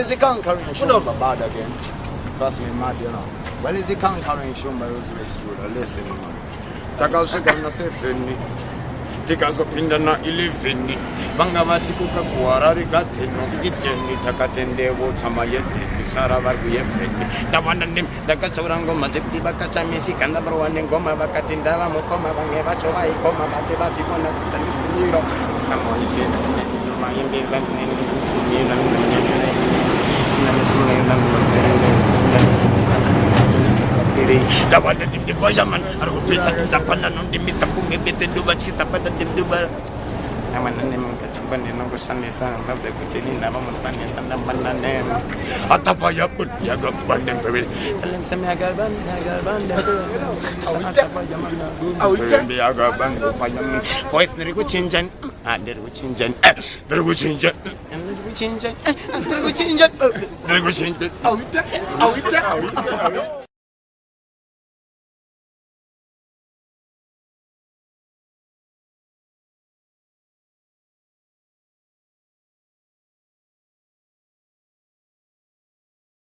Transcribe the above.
is the conquering Shumba bad again? Trust me, mad, you know. Well, is the conquering Shumba Roosevelt? Listen, man. Takasika na sefeni. Tikazopinda na 11. Bangavati kukakuara rigateno fiteni takatende wotsama yete. Sara vargu yefeni. Dawana nim dakasorango mazeti bakashamisi kanda barwane ngoma bakatinda ba mukoma bangeva choba ikoma bateba jikona kutaniskiro. Someone is getting mayembe bangene sumina na dapat di kojaman argo pesa dapat non di mita punge bete duba kita pada di duba aman nem kacimban di nongko sanne sana tapi kutini nama mentanya sana manane atapa ya pun ya gak bandeng family dalam semi agar bandeng awita agar bandeng payam voice dari ku cinjan dari ku cinjan awita